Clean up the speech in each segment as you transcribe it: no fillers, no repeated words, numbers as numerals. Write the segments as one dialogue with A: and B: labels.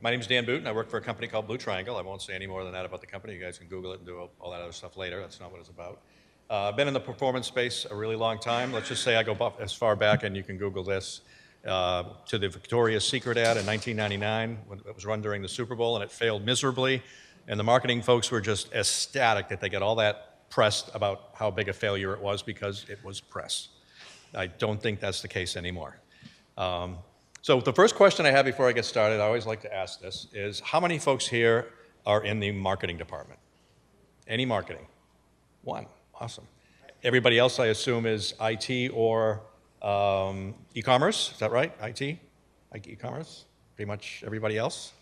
A: My name's Dan Boot, and I work for a company called Blue Triangle. I won't say any more than that about the company. You guys can Google it and do all that other stuff later. That's not what it's about. I've been in the performance space a really long time. Let's just say I go as far back, and you can Google this, to the Victoria's Secret ad in 1999. When it was run during the Super Bowl, and it failed miserably. And the marketing folks were just ecstatic that they got all that press about how big a failure it was because it was press. I don't think that's the case anymore. So the first question I have before I get started, I always like to ask this, is how many folks here are in the marketing department? Any marketing? One. Awesome. Everybody else, I assume, is IT or e-commerce. Is that right? IT? E-commerce? Pretty much everybody else?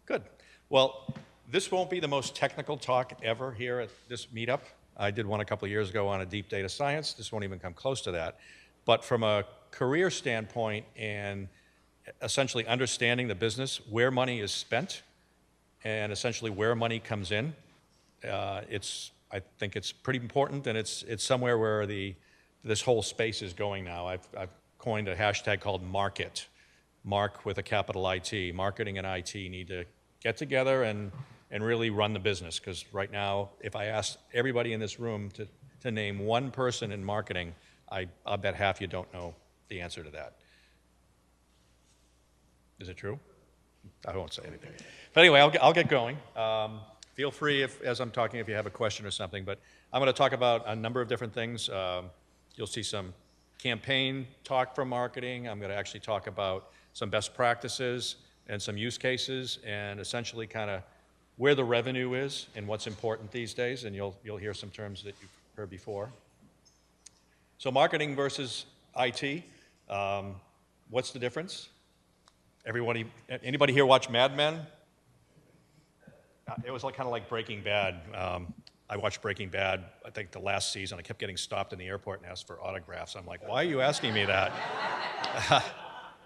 A: Good. Well, this won't be the most technical talk ever here at this meetup. I did one a couple of years ago on a deep data science. This won't even come close to that. But from a career standpoint and essentially understanding the business, where money is spent, and essentially where money comes in, I think it's pretty important, and it's somewhere where this whole space is going now. I've coined a hashtag called Market, Mark with a capital IT. Marketing and IT need to get together and really run the business, because right now, if I asked everybody in this room to name one person in marketing, I'll bet half you don't know the answer to that. Is it true? I won't say anything. But anyway, I'll get going. Feel free, as I'm talking, if you have a question or something. But I'm going to talk about a number of different things. You'll see some campaign talk from marketing. I'm going to actually talk about some best practices and some use cases, and essentially kind of where the revenue is and what's important these days. And you'll hear some terms that you've heard before. So marketing versus IT. What's the difference? Anybody here watch Mad Men? It was kind of like Breaking Bad. I watched Breaking Bad, I think the last season. I kept getting stopped in the airport and asked for autographs. I'm like, why are you asking me that?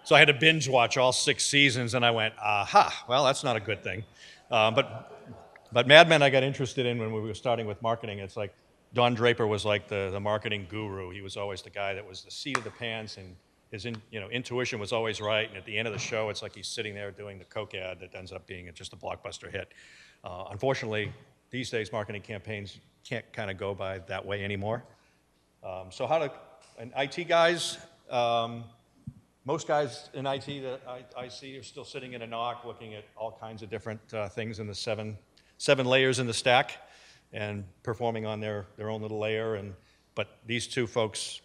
A: So I had to binge watch all 6 seasons, and I went, aha, well, that's not a good thing. But Mad Men I got interested in when we were starting with marketing. It's like Don Draper was like the marketing guru. He was always the guy that was the seat of the pants, and his intuition was always right, and at the end of the show, it's like he's sitting there doing the Coke ad that ends up being just a blockbuster hit. Unfortunately, these days, marketing campaigns can't kind of go by that way anymore. And IT guys, most guys in IT that I see are still sitting in a NOC looking at all kinds of different things in the seven layers in the stack and performing on their own little layer. But these two folks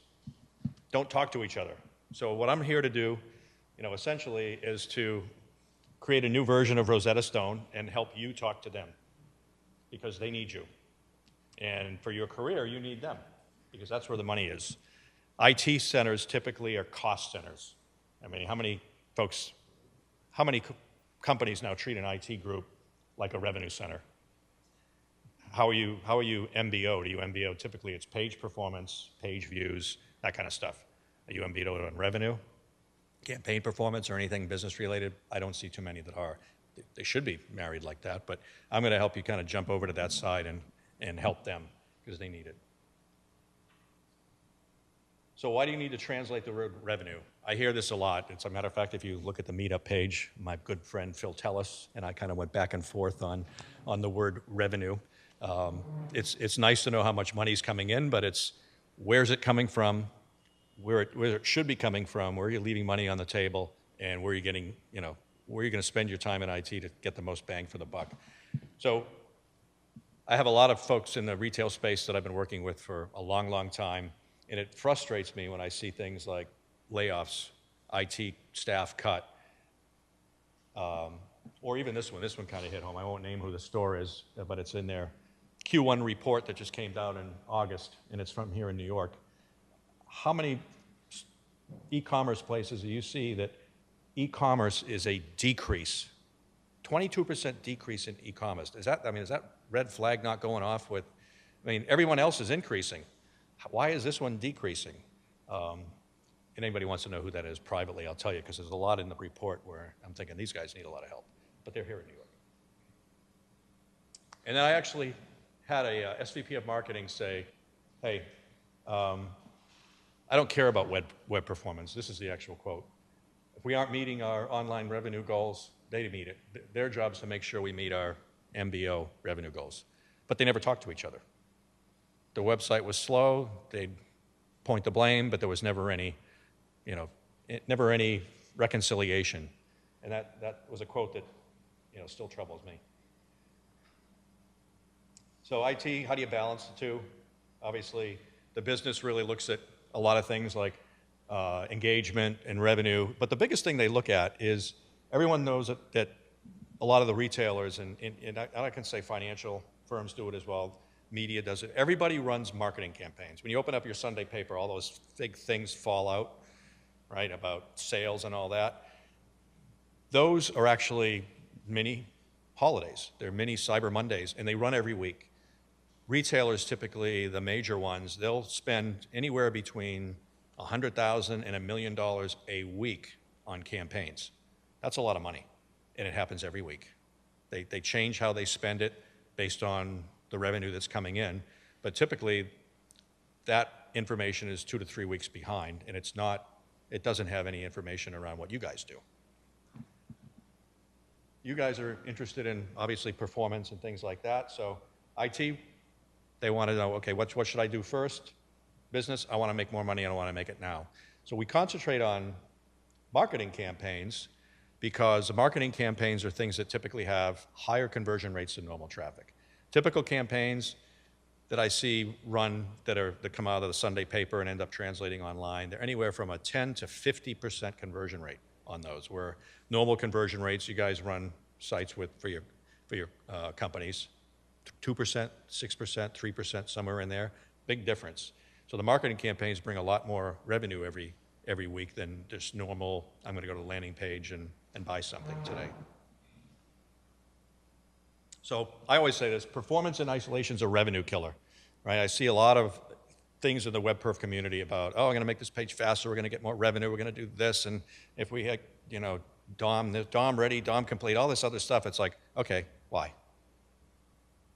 A: don't talk to each other. So what I'm here to do, essentially, is to create a new version of Rosetta Stone and help you talk to them, because they need you. And for your career, you need them, because that's where the money is. IT centers typically are cost centers. I mean, how many companies now treat an IT group like a revenue center? How are you MBO? Do you MBO? Typically, it's page performance, page views, that kind of stuff. Are you MBO'd on revenue, campaign performance, or anything business related? I don't see too many that are. They should be married like that, but I'm going to help you kind of jump over to that side and help them, because they need it. So why do you need to translate the word revenue? I hear this a lot. As a matter of fact, if you look at the meetup page, my good friend Phil Tellis and I kind of went back and forth on the word revenue. It's nice to know how much money's coming in, but it's where's it coming from, where it should be coming from, where you're leaving money on the table, and where you're getting, where you're going to spend your time in IT to get the most bang for the buck. So I have a lot of folks in the retail space that I've been working with for a long, long time, and it frustrates me when I see things like layoffs, IT staff cut, or even this one. This one kind of hit home. I won't name who the store is, but it's in their Q1 report that just came out in August, and it's from here in New York. How many e-commerce places do you see that e-commerce is a decrease? 22% decrease in e-commerce. Is that red flag not going off with, everyone else is increasing. Why is this one decreasing? And anybody wants to know who that is privately, I'll tell you, because there's a lot in the report where I'm thinking these guys need a lot of help, but they're here in New York. And then I actually had a SVP of marketing say, hey, I don't care about web performance. This is the actual quote. If we aren't meeting our online revenue goals, they meet it. Their job is to make sure we meet our MBO revenue goals. But they never talk to each other. The website was slow, they'd point the blame, but there was never any, never any reconciliation. And that was a quote that, still troubles me. So IT, how do you balance the two? Obviously, the business really looks at a lot of things like engagement and revenue, but the biggest thing they look at is everyone knows that a lot of the retailers, and I can say financial firms do it as well, media does it. Everybody runs marketing campaigns. When you open up your Sunday paper, all those big things fall out, right, about sales and all that. Those are actually mini holidays. They're mini Cyber Mondays, and they run every week. Retailers, typically the major ones, they'll spend anywhere between $100,000 and $1 million a week on campaigns. That's a lot of money, and it happens every week. They change how they spend it based on the revenue that's coming in, but typically that information is 2 to 3 weeks behind, and it doesn't have any information around what you guys do. You guys are interested in, obviously, performance and things like that, so IT, they want to know, okay, what should I do first? Business, I want to make more money and I want to make it now. So we concentrate on marketing campaigns because the marketing campaigns are things that typically have higher conversion rates than normal traffic. Typical campaigns that I see run that come out of the Sunday paper and end up translating online, they're anywhere from a 10 to 50% conversion rate on those, where normal conversion rates, you guys run sites for your companies, 2%, 6%, 3%, somewhere in there, big difference. So the marketing campaigns bring a lot more revenue every week than just normal, I'm going to go to the landing page and buy something today. So I always say this, performance in isolation is a revenue killer, right? I see a lot of things in the Web Perf community about, I'm going to make this page faster, we're going to get more revenue, we're going to do this, and if we had, DOM ready, DOM complete, all this other stuff, it's like, okay, why?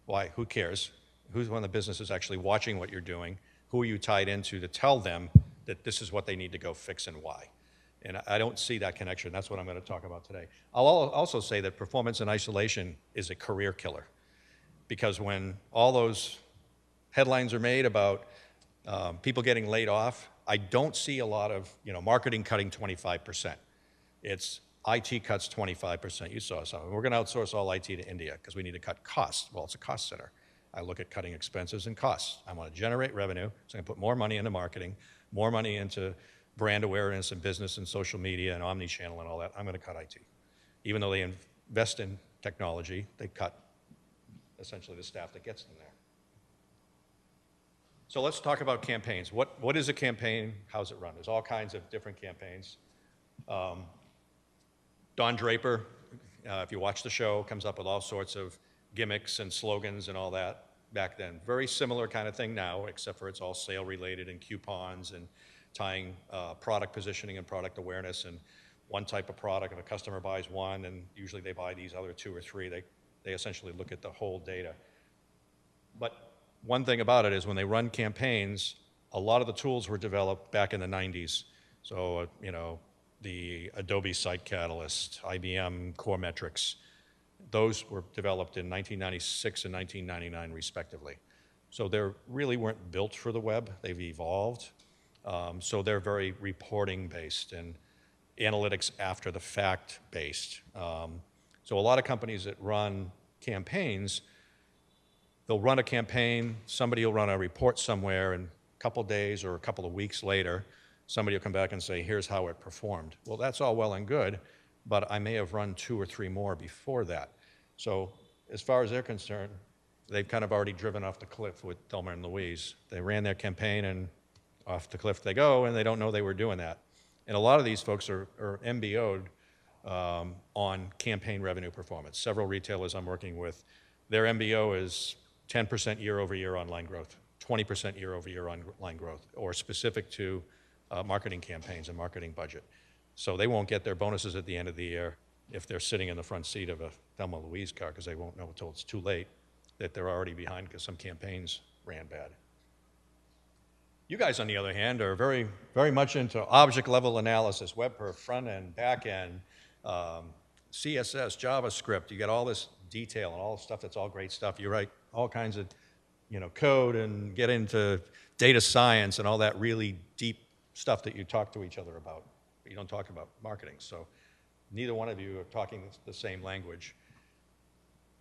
A: Why? Who cares? Who's one of the businesses actually watching what you're doing? Who are you tied into to tell them that this is what they need to go fix and why? And I don't see that connection. That's what I'm going to talk about today. I'll also say that performance in isolation is a career killer, because when all those headlines are made about people getting laid off, I don't see a lot of marketing cutting 25%. It's IT cuts 25%. You saw something. We're going to outsource all IT to India because we need to cut costs. Well, it's a cost center. I look at cutting expenses and costs. I want to generate revenue, so I can put more money into marketing, more money into brand awareness and business and social media and omni-channel and all that. I'm going to cut IT. Even though they invest in technology, they cut essentially the staff that gets them there. So let's talk about campaigns. What is a campaign? How's it run? There's all kinds of different campaigns. Don Draper, if you watch the show, comes up with all sorts of gimmicks and slogans and all that back then. Very similar kind of thing now, except for it's all sale related and coupons and tying product positioning and product awareness, and one type of product, if a customer buys one and usually they buy these other 2 or 3, they essentially look at the whole data. But one thing about it is when they run campaigns, a lot of the tools were developed back in the 90s. So, the Adobe Site Catalyst, IBM Core Metrics, those were developed in 1996 and 1999 respectively. So they really weren't built for the web, they've evolved. So they're very reporting based and analytics after the fact based. So a lot of companies that run campaigns, they'll run a campaign, somebody will run a report somewhere, and a couple days or a couple of weeks later, somebody will come back and say, here's how it performed. Well, that's all well and good, but I may have run 2 or 3 more before that. So as far as they're concerned, they've kind of already driven off the cliff with Thelma and Louise. They ran their campaign and off the cliff they go, and they don't know they were doing that. And a lot of these folks are MBO'd on campaign revenue performance. Several retailers I'm working with, their MBO is 10% year-over-year online growth, 20% year-over-year online growth, or specific to marketing campaigns and marketing budget. So they won't get their bonuses at the end of the year if they're sitting in the front seat of a Thelma Louise car, because they won't know until it's too late that they're already behind because some campaigns ran bad. You guys, on the other hand, are very, very much into object-level analysis, web perf, front-end, back-end, CSS, JavaScript. You got all this detail and all this stuff that's all great stuff. You write all kinds of, code and get into data science and all that really deep stuff that you talk to each other about, but you don't talk about marketing. So neither one of you are talking the same language.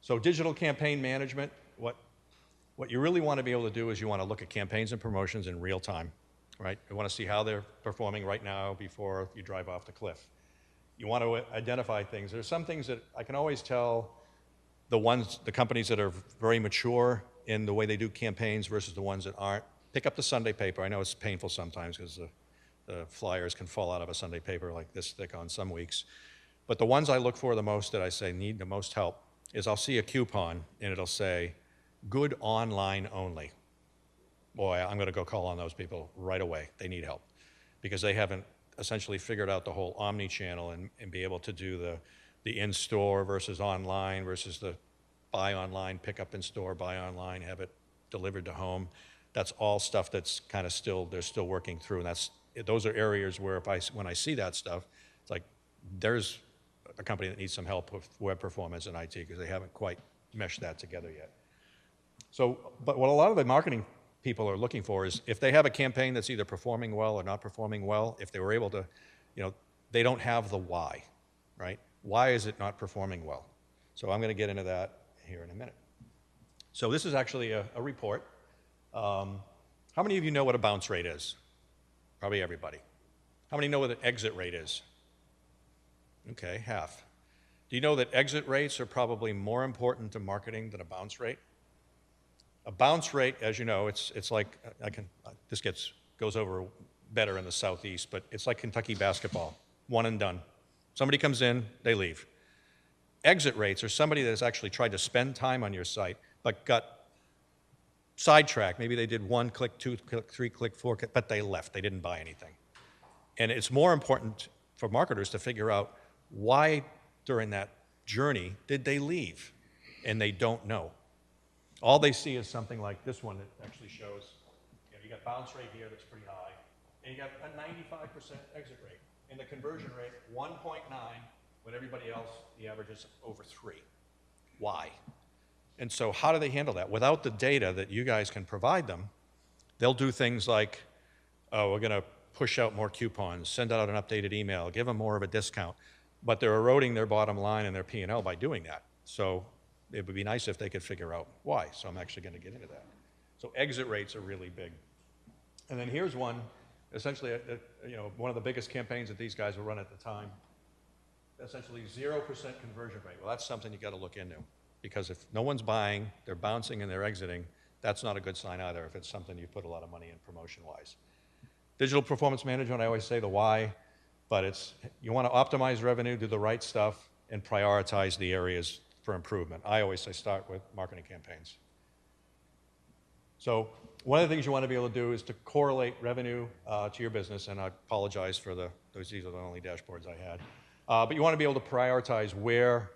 A: So digital campaign management, what you really want to be able to do is you want to look at campaigns and promotions in real time, right? You want to see how they're performing right now before you drive off the cliff. You want to identify things. There's some things that I can always tell the companies that are very mature in the way they do campaigns versus the ones that aren't. Pick up the Sunday paper. I know it's painful sometimes because the flyers can fall out of a Sunday paper like this thick on some weeks. But the ones I look for the most that I say need the most help is I'll see a coupon and it'll say, good online only. Boy, I'm going to go call on those people right away. They need help because they haven't essentially figured out the whole omni-channel and be able to do the in-store versus online versus the buy online, pick up in store, buy online, have it delivered to home. That's all stuff that's kind of they're still working through. And those are areas where when I see that stuff, it's like there's a company that needs some help with web performance and IT because they haven't quite meshed that together yet. So, but what a lot of the marketing people are looking for is if they have a campaign that's either performing well or not performing well, if they were able to, they don't have the why, right? Why is it not performing well? So I'm going to get into that here in a minute. So this is actually a report. How many of you know what a bounce rate is? Probably everybody. How many know what an exit rate is? Okay, half. Do you know that exit rates are probably more important to marketing than a bounce rate? A bounce rate, as you know, it's like, this goes over better in the Southeast, but it's like Kentucky basketball, one and done. Somebody comes in, they leave. Exit rates are somebody that has actually tried to spend time on your site, but got sidetracked. Maybe they did 1 click, 2 click, 3 click, 4 click, but they left. They didn't buy anything. And it's more important for marketers to figure out why during that journey did they leave, and they don't know. All they see is something like this one that actually shows, you got bounce rate here that's pretty high, and you got a 95% exit rate. And the conversion rate, 1.9, when everybody else, the average is over 3. Why? And so how do they handle that? Without the data that you guys can provide them, they'll do things like, oh, we're going to push out more coupons, send out an updated email, give them more of a discount. But they're eroding their bottom line and their P&L by doing that. So it would be nice if they could figure out why. So I'm actually going to get into that. So exit rates are really big. And then here's one, essentially, one of the biggest campaigns that these guys will run at the time. Essentially 0% conversion rate. Well, that's something you got to look into, because if no one's buying, they're bouncing and they're exiting, that's not a good sign either if it's something you put a lot of money in promotion-wise. Digital performance management, I always say the why, but you want to optimize revenue, do the right stuff, and prioritize the areas for improvement. I always say start with marketing campaigns. So one of the things you want to be able to do is to correlate revenue to your business, and I apologize for these are the only dashboards I had. But you want to be able to prioritize where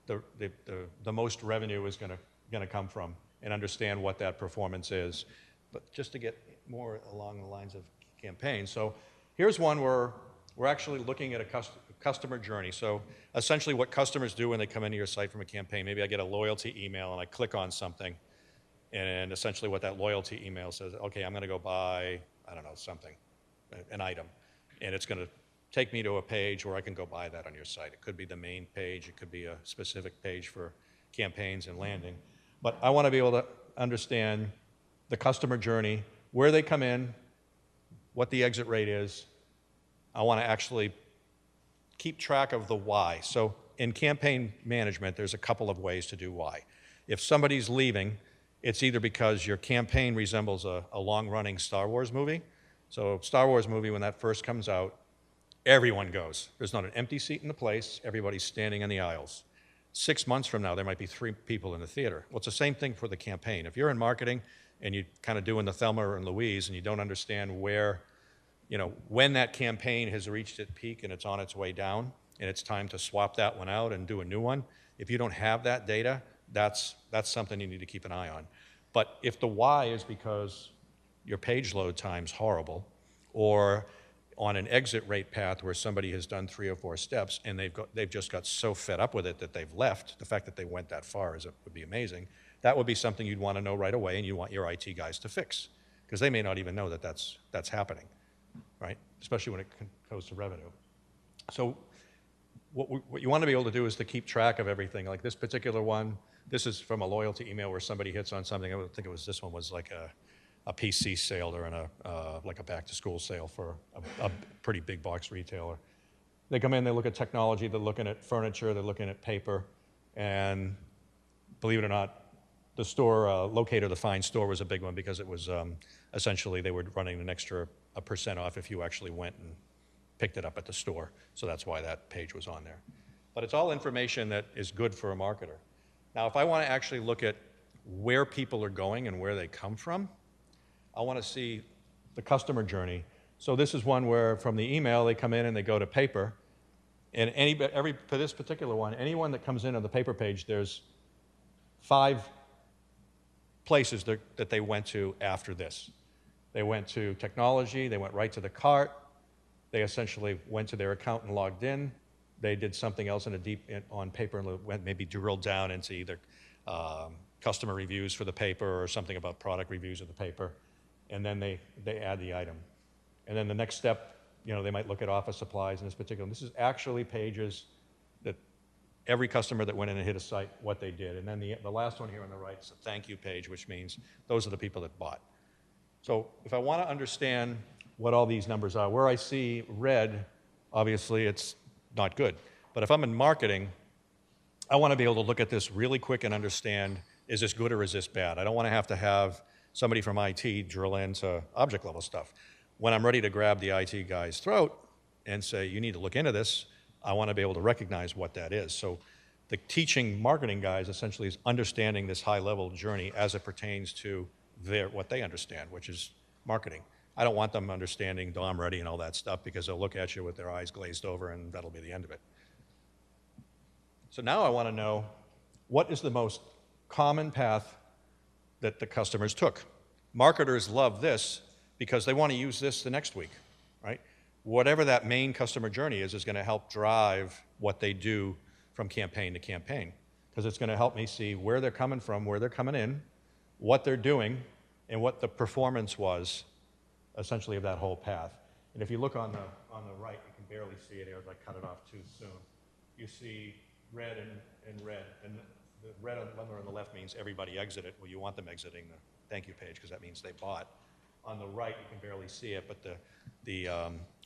A: the most revenue is going to come from and understand what that performance is. But just to get more along the lines of campaigns. So here's one where we're actually looking at a customer journey. So essentially what customers do when they come into your site from a campaign, maybe I get a loyalty email and I click on something, and essentially what that loyalty email says, okay, I'm going to go buy, I don't know, something, an item, and it's going to take me to a page where I can go buy that on your site. It could be the main page, it could be a specific page for campaigns and landing. But I want to be able to understand the customer journey, where they come in, what the exit rate is. I want to actually keep track of the why. So in campaign management, there's a couple of ways to do why. If somebody's leaving, it's either because your campaign resembles a long-running Star Wars movie. So Star Wars movie, when that first comes out, everyone goes. There's not an empty seat in the place. Everybody's standing in the aisles. 6 months from now, there might be 3 people in the theater. Well, it's the same thing for the campaign. If you're in marketing and you're kind of doing the Thelma and Louise and you don't understand where, when that campaign has reached its peak and it's on its way down and it's time to swap that one out and do a new one, if you don't have that data, that's something you need to keep an eye on. But if the why is because your page load time's horrible, or on an exit rate path where somebody has done 3 or 4 steps and they've just got so fed up with it that they've left. The fact that they went that far would be amazing. That would be something you'd want to know right away, and you want your IT guys to fix, because they may not even know that that's happening, right? Especially when it goes to revenue. So what you want to be able to do is to keep track of everything. Like this particular one, this is from a loyalty email where somebody hits on something. I think this one was like a PC sale during like a back-to-school sale for a pretty big box retailer. They come in, they look at technology, they're looking at furniture, they're looking at paper, and believe it or not, the store, locator to find store was a big one, because it was essentially they were running an extra 1% off if you actually went and picked it up at the store. So that's why that page was on there. But it's all information that is good for a marketer. Now, if I want to actually look at where people are going and where they come from, I want to see the customer journey. So this is one where from the email, they come in and they go to paper. And for this particular one, anyone that comes in on the paper page, there's 5 places that they went to after this. They went to technology, they went right to the cart, they essentially went to their account and logged in, they did something else on paper and went maybe drilled down into either customer reviews for the paper or something about product reviews of the paper, and then they add the item. And then the next step, they might look at office supplies in this particular. This is actually pages that every customer that went in and hit a site, what they did. And then the last one here on the right is a thank you page, which means those are the people that bought. So if I want to understand what all these numbers are, where I see red, obviously it's not good. But if I'm in marketing, I want to be able to look at this really quick and understand, is this good or is this bad? I don't want to have somebody from IT drill into object level stuff. When I'm ready to grab the IT guy's throat and say, you need to look into this, I want to be able to recognize what that is. So the teaching marketing guys essentially is understanding this high-level journey as it pertains to what they understand, which is marketing. I don't want them understanding DOM ready and all that stuff, because they'll look at you with their eyes glazed over and that'll be the end of it. So now I want to know, what is the most common path that the customers took? Marketers love this because they want to use this the next week, right? Whatever that main customer journey is going to help drive what they do from campaign to campaign, because it's going to help me see where they're coming from, where they're coming in, what they're doing, and what the performance was essentially of that whole path. And if you look on the right, you can barely see it here as I cut it off too soon. You see red and red, and the red on the left means everybody exited. Well, you want them exiting the thank you page because that means they bought. On the right, you can barely see it, but the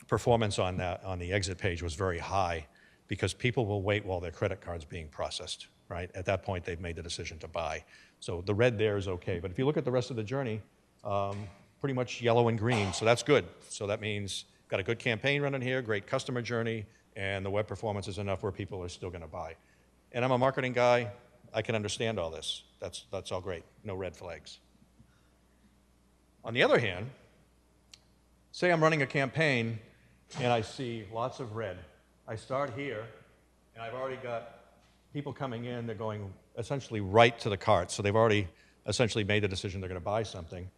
A: performance on the exit page was very high, because people will wait while their credit card's being processed, right? At that point, they've made the decision to buy. So the red there is okay, but if you look at the rest of the journey, pretty much yellow and green, so that's good. So that means got a good campaign running here, great customer journey, and the web performance is enough where people are still going to buy. And I'm a marketing guy, I can understand all this. That's all great, no red flags. On the other hand, say I'm running a campaign and I see lots of red. I start here, and I've already got people coming in, they're going essentially right to the cart, so they've already essentially made the decision they're going to buy something.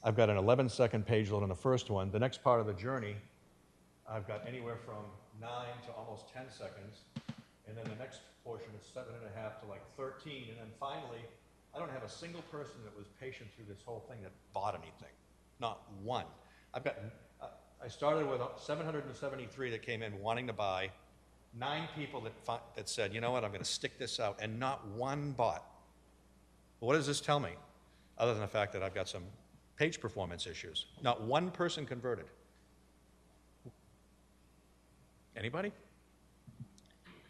A: I've got an 11-second page load on the first one. The next part of the journey, I've got anywhere from 9 to almost 10 seconds, and then the next portion is 7.5 to like 13, and then finally, I don't have a single person that was patient through this whole thing that bought anything. Not one. I started with 773 that came in wanting to buy, 9 people that said, you know what, I'm going to stick this out, and not one bought. Well, what does this tell me? Other than the fact that I've got some page performance issues. Not one person converted. Anybody?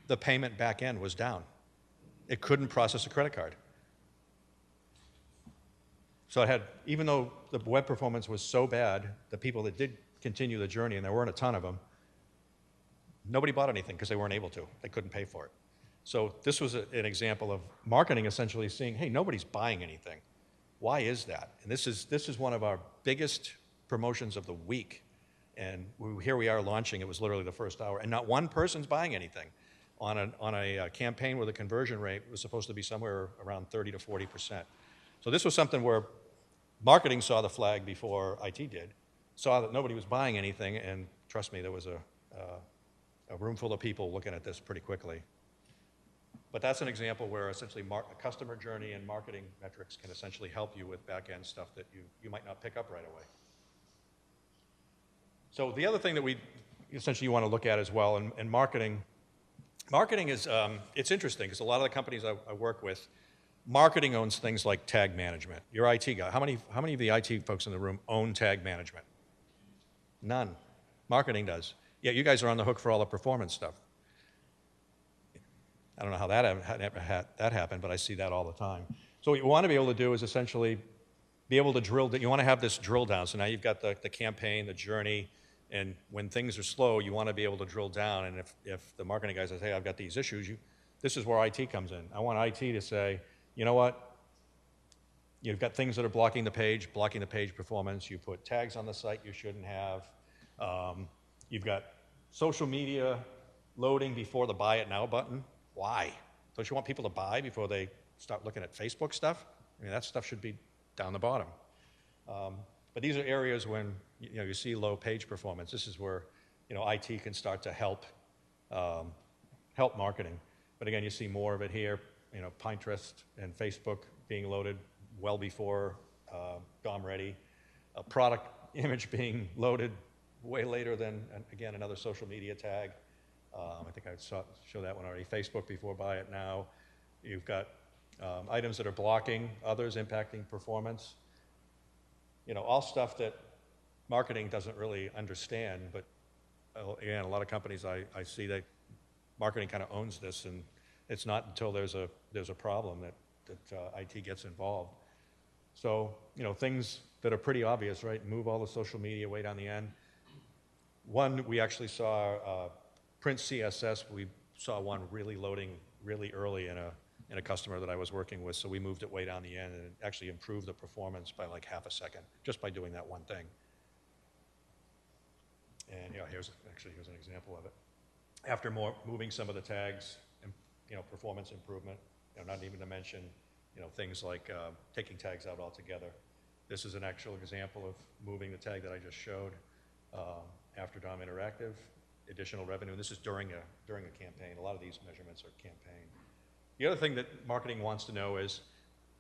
A: The payment back end was down. It couldn't process a credit card. So even though the web performance was so bad, the people that did continue the journey, and there weren't a ton of them, nobody bought anything because they weren't able to. They couldn't pay for it. So this was an example of marketing essentially seeing, hey, nobody's buying anything. Why is that? And this is one of our biggest promotions of the week. And here we are launching, it was literally the first hour, and not one person's buying anything on a campaign where the conversion rate was supposed to be somewhere around 30 to 40%. So this was something where Marketing saw the flag before IT did, saw that nobody was buying anything, and trust me, there was a room full of people looking at this pretty quickly. But that's an example where essentially a customer journey and marketing metrics can essentially help you with back-end stuff that you might not pick up right away. So the other thing that we essentially want to look at as well, and marketing is, it's interesting because a lot of the companies I work with, marketing owns things like tag management. Your IT guy, how many of the IT folks in the room own tag management? None. Marketing does. Yeah, you guys are on the hook for all the performance stuff. I don't know how that happened, but I see that all the time. So what you want to be able to do is essentially be able to you want to have this drill down. So now you've got the campaign, the journey, and when things are slow, you want to be able to drill down. And if the marketing guy says, hey, I've got these issues, this is where IT comes in. I want IT to say, you know what? You've got things that are blocking the page performance. You put tags on the site you shouldn't have. You've got social media loading before the buy it now button. Why? Don't you want people to buy before they start looking at Facebook stuff? I mean, that stuff should be down the bottom. But these are areas when you see low page performance. This is where IT can start to help marketing. But again, you see more of it here. Pinterest and Facebook being loaded well before DOM ready. A product image being loaded way later than, again, another social media tag. I think I showed that one already. Facebook before buy it now. You've got items that are blocking, others impacting performance. All stuff that marketing doesn't really understand, but again, a lot of companies I see that marketing kind of owns this, and it's not until there's a problem that IT gets involved. So, things that are pretty obvious, right? Move all the social media way down the end. One, we actually saw print CSS. We saw one really loading really early in a customer that I was working with, so we moved it way down the end, and it actually improved the performance by like half a second just by doing that one thing. And here's an example of it. After moving some of the tags, and performance improvement. Not even to mention things like taking tags out altogether. This is an actual example of moving the tag that I just showed after DOM Interactive. Additional revenue, and this is during a campaign. A lot of these measurements are campaign. The other thing that marketing wants to know is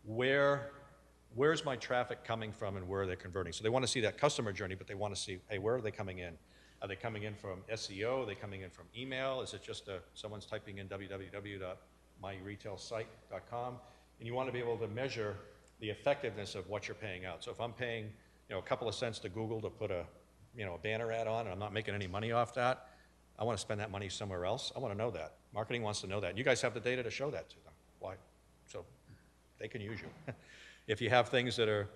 A: where's my traffic coming from and where are they converting? So they want to see that customer journey, but they want to see, hey, where are they coming in? Are they coming in from SEO? Are they coming in from email? Is it just someone's typing in www.myretailsite.com? And you want to be able to measure the effectiveness of what you're paying out. So if I'm paying a couple of cents to Google to put a banner ad on, and I'm not making any money off that, I want to spend that money somewhere else. I want to know that. Marketing wants to know that. You guys have the data to show that to them. Why? So they can use you. If you have things that are,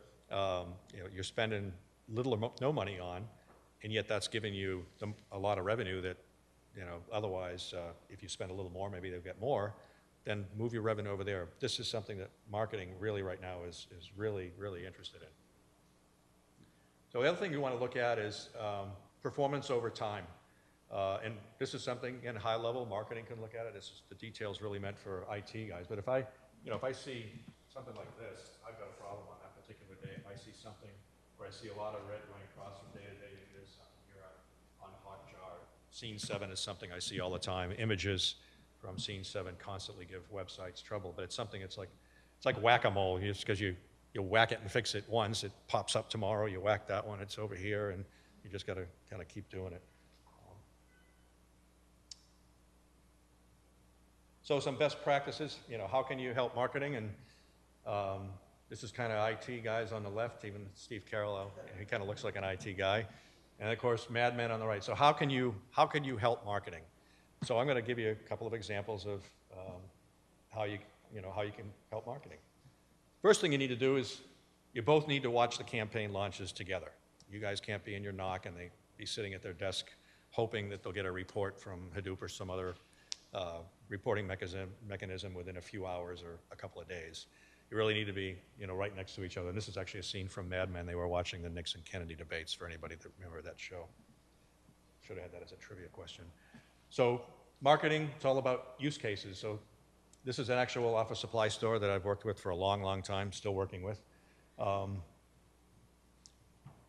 A: you're spending little or no money on, and yet that's giving you a lot of revenue that, otherwise, if you spend a little more, maybe they'll get more, then move your revenue over there. This is something that marketing really right now is really, really interested in. So the other thing you want to look at is performance over time. And this is something, in high level, marketing can look at it. The details really meant for IT guys. But if I see something like this, I've got a problem on that particular day. If I see something where I see a lot of red going across from day to day, there's something here on Hotjar. Scene 7 is something I see all the time. Images from Scene 7 constantly give websites trouble. But it's something, it's like whack-a-mole. Just because you whack it and fix it once, it pops up tomorrow. You whack that one, it's over here, and you just got to kind of keep doing it. So some best practices, how can you help marketing? And this is kind of IT guys on the left, even Steve Carroll, he kind of looks like an IT guy. And of course, Mad Men on the right. So how can you help marketing? So I'm going to give you a couple of examples of how you can help marketing. First thing you need to do is you both need to watch the campaign launches together. You guys can't be in your NOC and they be sitting at their desk hoping that they'll get a report from Hadoop or some other reporting mechanism within a few hours or a couple of days. You really need to be, right next to each other. And this is actually a scene from Mad Men. They were watching the Nixon-Kennedy debates, for anybody that remember that show. Should have had that as a trivia question. So marketing, it's all about use cases. So this is an actual office supply store that I've worked with for a long, long time, still working with.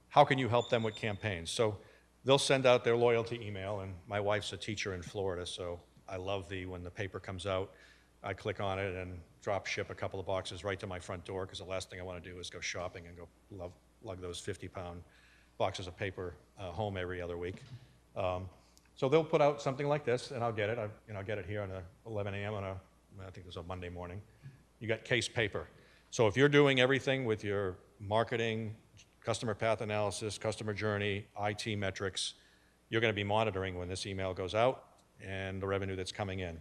A: how can you help them with campaigns? So they'll send out their loyalty email, and my wife's a teacher in Florida, so I love when the paper comes out, I click on it and drop ship a couple of boxes right to my front door, because the last thing I want to do is go shopping and go lug those 50-pound boxes of paper home every other week. So they'll put out something like this, and I'll get it. I'll get it here on 11 a.m. I think it was a Monday morning. You got case paper. So if you're doing everything with your marketing, customer path analysis, customer journey, IT metrics, you're going to be monitoring when this email goes out and the revenue that's coming in.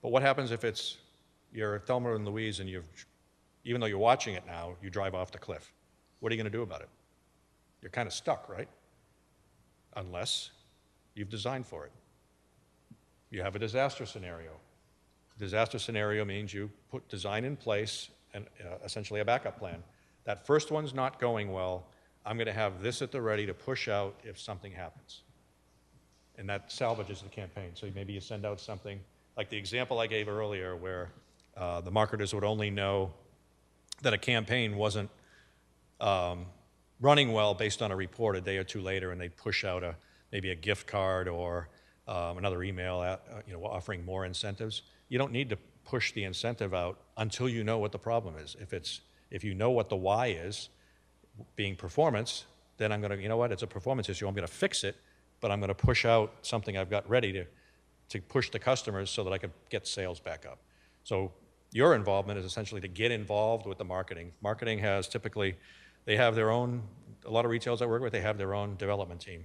A: But what happens if you're Thelma and Louise and even though you're watching it now, you drive off the cliff? What are you going to do about it? You're kind of stuck, right? Unless you've designed for it. You have a disaster scenario. Disaster scenario means you put design in place and essentially a backup plan. That first one's not going well. I'm going to have this at the ready to push out if something happens. And that salvages the campaign. So maybe you send out something like the example I gave earlier where the marketers would only know that a campaign wasn't running well based on a report a day or two later, and they'd push out maybe a gift card or another email offering more incentives. You don't need to push the incentive out until you know what the problem is. If you know what the why is, being performance, then I'm going to, you know what, it's a performance issue. I'm going to fix it, but I'm going to push out something I've got ready to push the customers so that I can get sales back up. So your involvement is essentially to get involved with the marketing. Marketing has typically, they have their own, a lot of retailers I work with, they have their own development team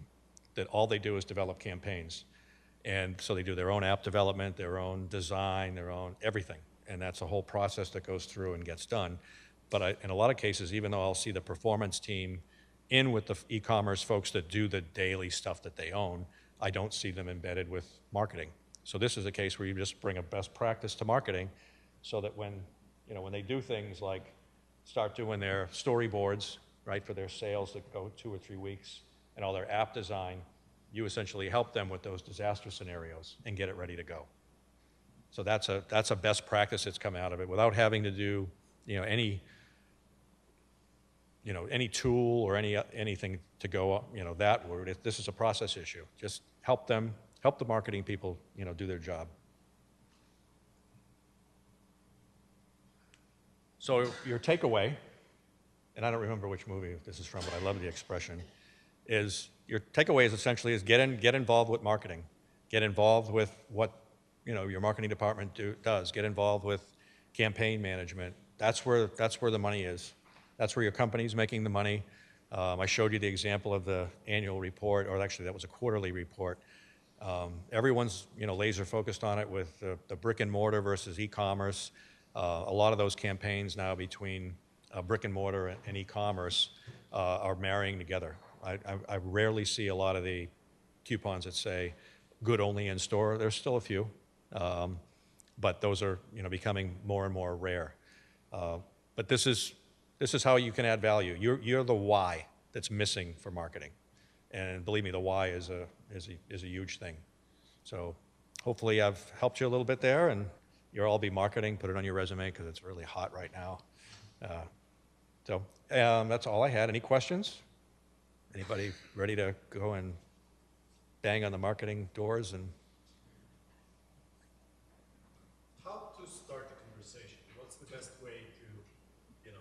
A: that all they do is develop campaigns. And so they do their own app development, their own design, their own everything. And that's a whole process that goes through and gets done. But in a lot of cases, even though I'll see the performance team in with the e-commerce folks that do the daily stuff that they own, I don't see them embedded with marketing. So this is a case where you just bring a best practice to marketing so that when they do things like start doing their storyboards, right, for their sales that go 2 or 3 weeks and all their app design, you essentially help them with those disaster scenarios and get it ready to go. So that's a best practice that's come out of it without having to do any tool or anything to go that word. This is a process issue. Just help the marketing people do their job. So your takeaway, and I don't remember which movie this is from, but I love the expression, is your takeaway is essentially get involved with marketing. Get involved with what your marketing department does. Get involved with campaign management. That's where the money is. That's where your company's making the money. I showed you the example of the annual report, or actually that was a quarterly report. Everyone's laser focused on it with the brick and mortar versus e-commerce. A lot of those campaigns now between brick and mortar and e-commerce are marrying together. I rarely see a lot of the coupons that say good only in store. There's still a few, but those are becoming more and more rare. But this is how you can add value. You're the why that's missing for marketing, and believe me, the why is a huge thing. So hopefully I've helped you a little bit there, and you'll all be marketing. Put it on your resume because it's really hot right now. So that's all I had. Any questions? Anybody ready to go and bang on the marketing doors and?
B: How to start a conversation? What's the best way to,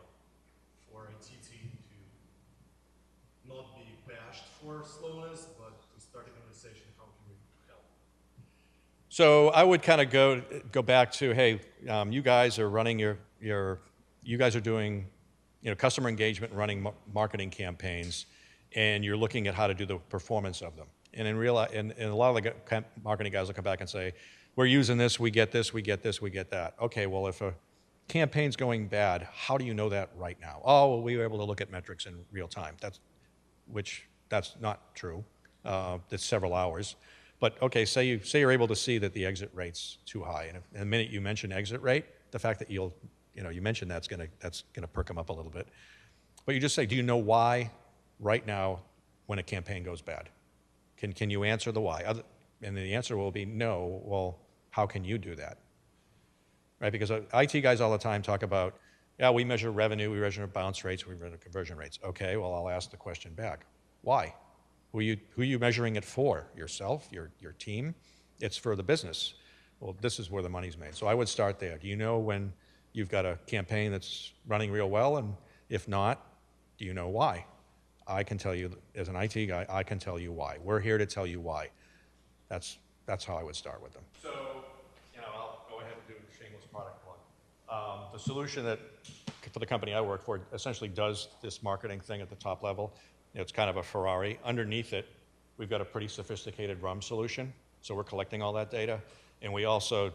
B: for a TT to not be bashed for slowness, but to start a conversation? How can we help?
A: So I would kind of go back to, hey, you guys are running you guys are doing, customer engagement, and running marketing campaigns, and you're looking at how to do the performance of them. And in a lot of the marketing guys will come back and say, we're using this, we get this, we get this, we get that. Okay, well, if a campaign's going bad, how do you know that right now? Oh, well, we were able to look at metrics in real time. That's not true. That's several hours. But okay, say you're able to see that the exit rate's too high, and in the minute you mention exit rate, the fact that you mention that's gonna perk them up a little bit. But you just say, do you know why right now when a campaign goes bad? Can you answer the why? And the answer will be no. Well, how can you do that? Right? Because IT guys all the time talk about Yeah, we measure revenue, we measure bounce rates, we measure conversion rates. Okay, well, I'll ask the question back. Why? Who are you measuring it for? Yourself, your team? It's for the business. Well, this is where the money's made. So I would start there. Do you know when you've got a campaign that's running real well? And if not, do you know why? I can tell you, as an IT guy, I can tell you why. We're here to tell you why. That's how I would start with them. So, I'll go ahead and do a shameless product plug. The solution that, for the company I work for, essentially does this marketing thing at the top level. It's kind of a Ferrari. Underneath it, we've got a pretty sophisticated RUM solution. So we're collecting all that data. And we also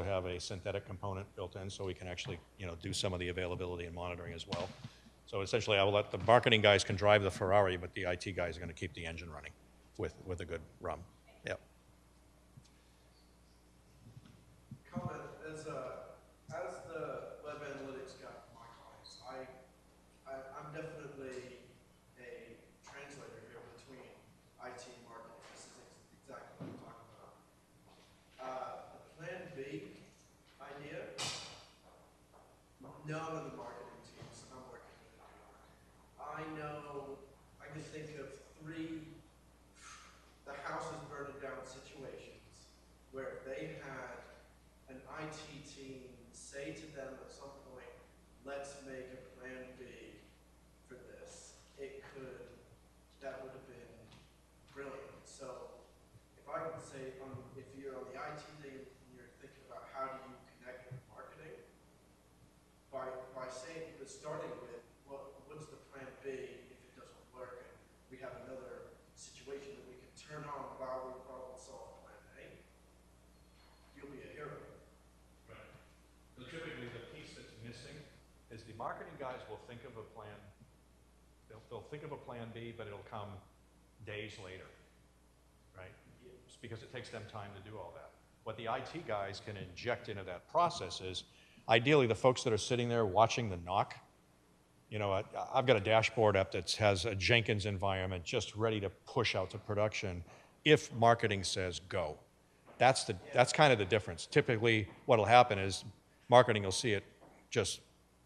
A: have a synthetic component built in, so we can actually, do some of the availability and monitoring as well. So essentially, I will let the marketing guys can drive the Ferrari, but the IT guys are going to keep the engine running with a good RUM. Yep.
C: Comment as the web analytics guy for my clients, I'm definitely a translator here between IT and marketing. This is exactly what I'm talking about. The Plan B idea, none of the marketing teams I'm working with do. I know, I can think of 3 the house is burning down situations where if they had an IT team say to them at some point, let's make a plan B for this, that would have been brilliant. So if I could say, if you're on the IT team and you're thinking about how do you connect with marketing, by saying, starting with what's the plan B if it doesn't work, and we have another situation that we can turn on while we problem solve plan A, you'll be a hero.
A: Right. So typically the piece that's missing is the marketing guys will think of a plan. They'll think of a plan B, but it'll come days later, right? It's because it takes them time to do all that. What the IT guys can inject into that process is, ideally, the folks that are sitting there watching the knock. I've got a dashboard up that has a Jenkins environment just ready to push out to production if marketing says go. That's kind of the difference. Typically, what'll happen is marketing will see it just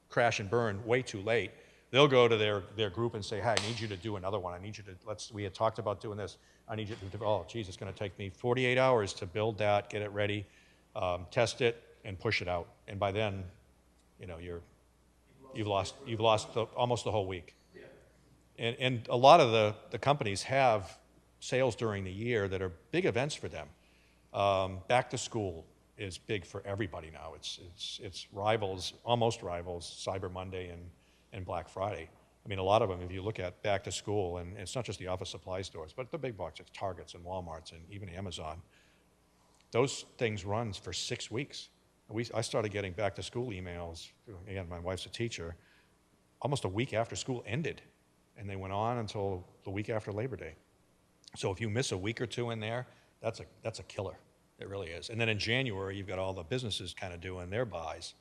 A: crash and burn way too late. They'll go to their group and say, hey, I need you to do another one. I need you to, we had talked about doing this. I need you to, oh, geez, it's going to take me 48 hours to build that, get it ready, test it, and push it out. And by then, you've lost almost the whole week. Yeah. And a lot of the companies have sales during the year that are big events for them. Back to school is big for everybody now. It's almost rivals Cyber Monday and Black Friday. I mean, a lot of them, if you look at back to school, and it's not just the office supply stores, but the big box, it's Targets and Walmarts and even Amazon. Those things run for 6 weeks. I started getting back to school emails, again, my wife's a teacher, almost a week after school ended. And they went on until the week after Labor Day. So if you miss a week or two in there, that's a killer. It really is. And then in January, you've got all the businesses kind of doing their buys.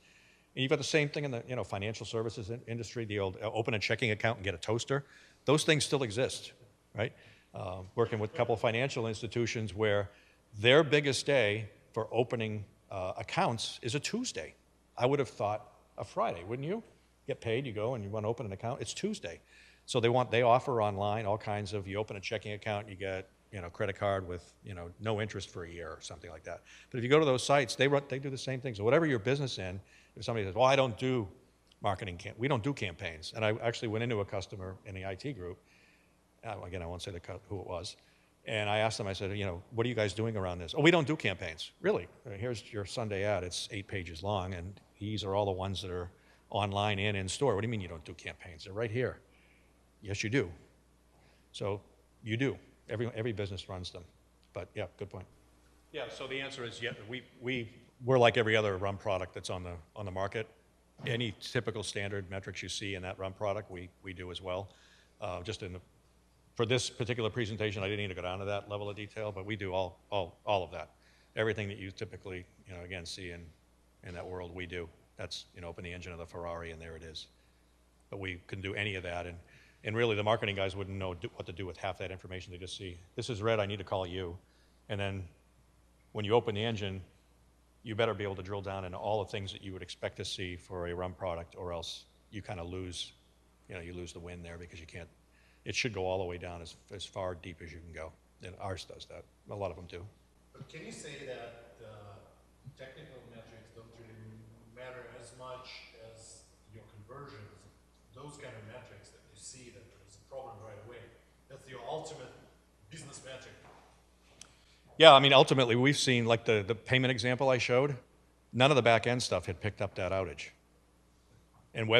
A: And you've got the same thing in the financial services industry, the old open a checking account and get a toaster. Those things still exist, right? Working with a couple of financial institutions where their biggest day for opening accounts is a Tuesday. I would have thought a Friday, wouldn't you? Get paid, you go and you want to open an account, it's Tuesday. So they offer online all kinds of, you open a checking account, you get credit card with no interest for a year or something like that. But if you go to those sites, they do the same thing. So whatever your business in, if somebody says, well, I don't do marketing, we don't do campaigns. And I actually went into a customer in the IT group, again, I won't say who it was, and I asked them, I said, what are you guys doing around this? Oh, we don't do campaigns. Really? Here's your Sunday ad. It's 8 pages long, and these are all the ones that are online and in store. What do you mean you don't do campaigns? They're right here. Yes, you do. So you do. Every business runs them. But yeah, good point. Yeah, so the answer is, yeah, we're like every other RUM product that's on the market. Any typical standard metrics you see in that RUM product, we do as well. For this particular presentation, I didn't need to go down to that level of detail, but we do all of that. Everything that you typically, again, see in that world, we do. That's, open the engine of the Ferrari, and there it is. But we can do any of that, and really the marketing guys wouldn't know what to do with half that information. They just see, this is red, I need to call you. And then when you open the engine, you better be able to drill down into all the things that you would expect to see for a RUM product, or else you kind of lose, you lose the win there, because you can't, it should go all the way down as far deep as you can go. And ours does that. A lot of them do.
B: But can you say that technical metrics don't really matter as much as your conversions, those kind of metrics that you see that there's a problem right away? That's your ultimate business metric.
A: Yeah, I mean, ultimately, we've seen, like the payment example I showed, none of the back end stuff had picked up that outage. And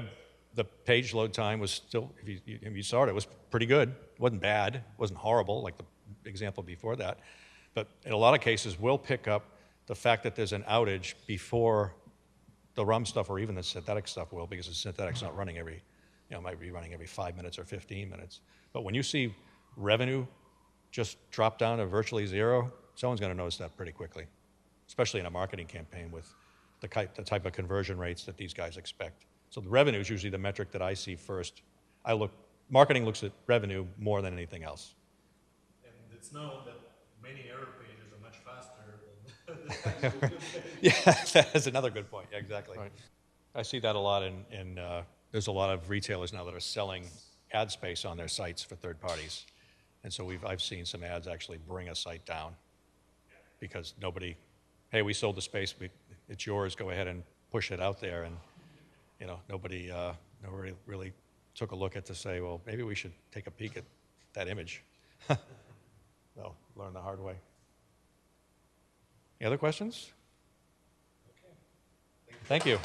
A: the page load time was still, if you saw it, it was pretty good. It wasn't bad, it wasn't horrible like the example before that. But in a lot of cases, we'll pick up the fact that there's an outage before the RUM stuff or even the synthetic stuff will, because the synthetic's not running might be running every 5 minutes or 15 minutes. But when you see revenue just drop down to virtually zero, someone's going to notice that pretty quickly, especially in a marketing campaign with the type of conversion rates that these guys expect. So the revenue is usually the metric that I see first. Marketing looks at revenue more than anything else.
B: And it's known that many error pages are much faster than the actual
A: Yeah, that's another good point. Yeah, exactly. Right. I see that a lot in there's a lot of retailers now that are selling ad space on their sites for third parties. And so I've seen some ads actually bring a site down because hey, we sold the space, it's yours, go ahead and push it out there. And nobody really took a look at to say, well, maybe we should take a peek at that image. Well, learn the hard way. Any other questions?
B: Okay.
A: Thank you.